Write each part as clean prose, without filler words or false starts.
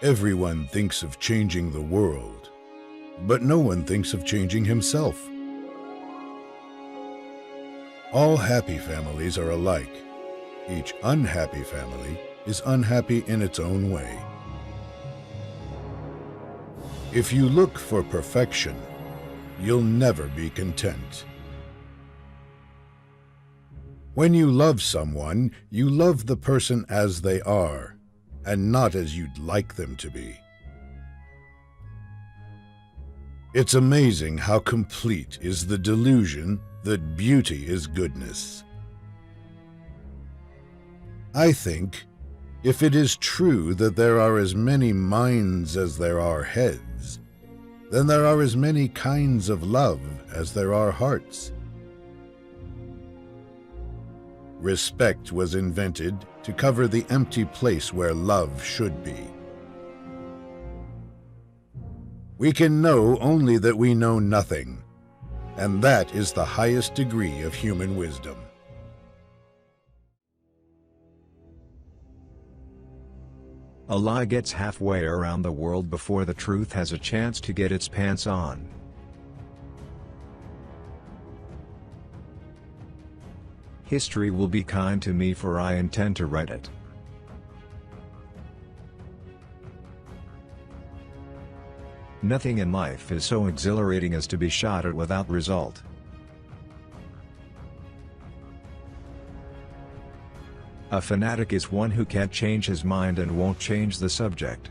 Everyone thinks of changing the world, but no one thinks of changing himself. All happy families are alike. Each unhappy family is unhappy in its own way. If you look for perfection, you'll never be content. When you love someone, you love the person as they are, and not as you'd like them to be. It's amazing how complete is the delusion that beauty is goodness. I think if it is true that there are as many minds as there are heads, then there are as many kinds of love as there are hearts. Respect was invented to cover the empty place where love should be. We can know only that we know nothing, and that is the highest degree of human wisdom. A lie gets halfway around the world before the truth has a chance to get its pants on. History will be kind to me, for I intend to write it. Nothing in life is so exhilarating as to be shot at without result. A fanatic is one who can't change his mind and won't change the subject.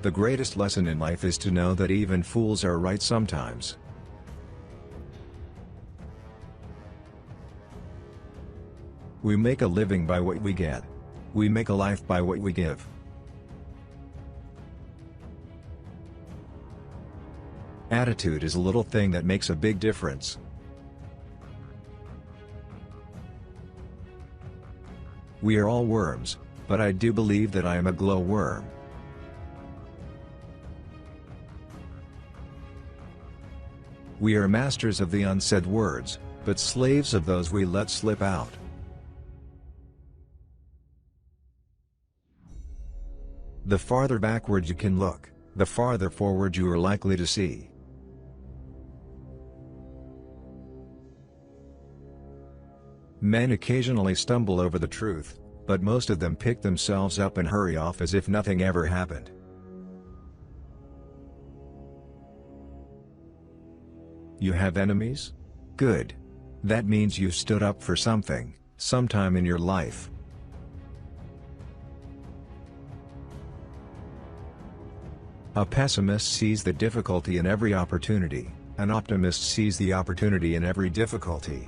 The greatest lesson in life is to know that even fools are right sometimes. We make a living by what we get. We make a life by what we give. Attitude is a little thing that makes a big difference. We are all worms, but I do believe that I am a glowworm. We are masters of the unsaid words, but slaves of those we let slip out. The farther backward you can look, the farther forward you are likely to see. Men occasionally stumble over the truth, but most of them pick themselves up and hurry off as if nothing ever happened. You have enemies? Good. That means you stood up for something, sometime in your life. A pessimist sees the difficulty in every opportunity, an optimist sees the opportunity in every difficulty.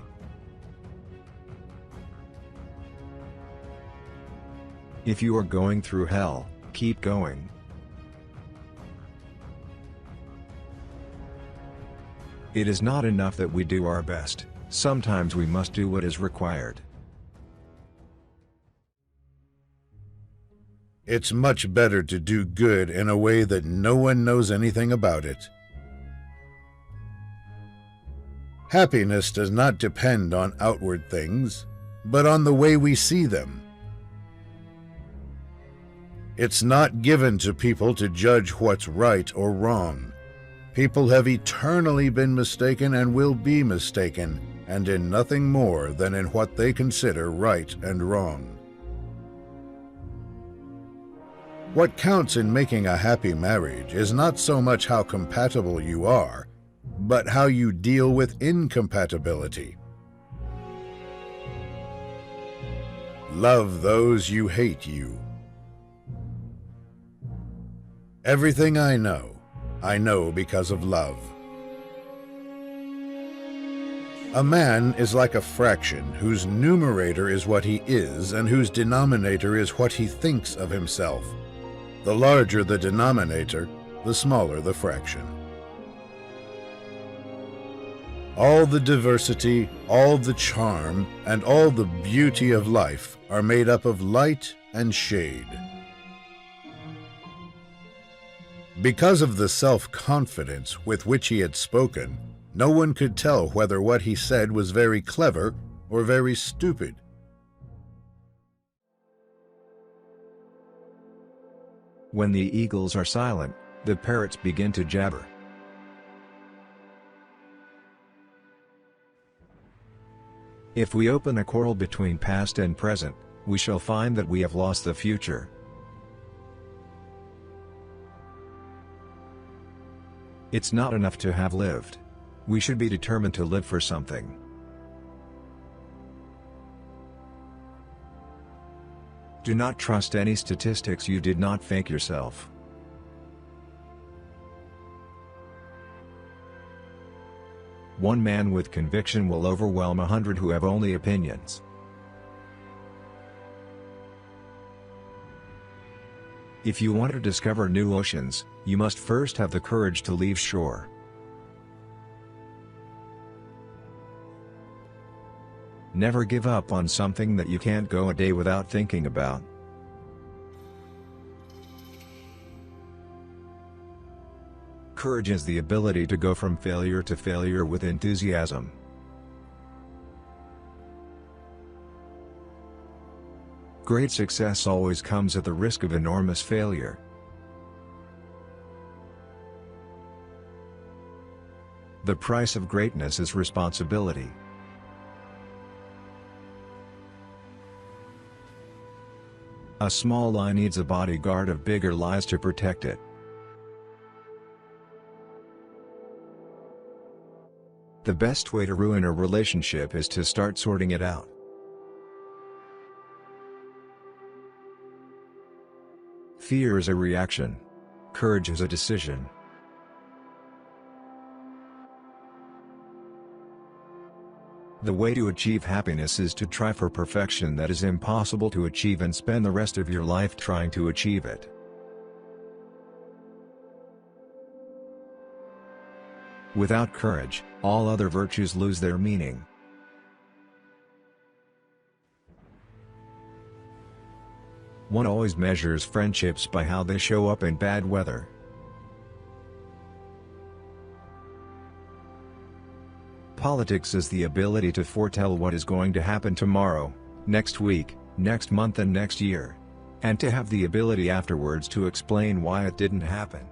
If you are going through hell, keep going. It is not enough that we do our best, sometimes we must do what is required. It's much better to do good in a way that no one knows anything about it. Happiness does not depend on outward things, but on the way we see them. It's not given to people to judge what's right or wrong. People have eternally been mistaken and will be mistaken, and in nothing more than in what they consider right and wrong. What counts in making a happy marriage is not so much how compatible you are, but how you deal with incompatibility. Love those you hate you. Everything I know because of love. A man is like a fraction whose numerator is what he is and whose denominator is what he thinks of himself. The larger the denominator, the smaller the fraction. All the diversity, all the charm, and all the beauty of life are made up of light and shade. Because of the self-confidence with which he had spoken, no one could tell whether what he said was very clever or very stupid. When the eagles are silent, the parrots begin to jabber. If we open a quarrel between past and present, we shall find that we have lost the future. It's not enough to have lived. We should be determined to live for something. Do not trust any statistics you did not fake yourself. One man with conviction will overwhelm 100 who have only opinions. If you want to discover new oceans, you must first have the courage to leave shore. Never give up on something that you can't go a day without thinking about. Courage is the ability to go from failure to failure with enthusiasm. Great success always comes at the risk of enormous failure. The price of greatness is responsibility. A small lie needs a bodyguard of bigger lies to protect it. The best way to ruin a relationship is to start sorting it out. Fear is a reaction. Courage is a decision. The way to achieve happiness is to try for perfection that is impossible to achieve and spend the rest of your life trying to achieve it. Without courage, all other virtues lose their meaning. One always measures friendships by how they show up in bad weather. Politics is the ability to foretell what is going to happen tomorrow, next week, next month and next year. And to have the ability afterwards to explain why it didn't happen.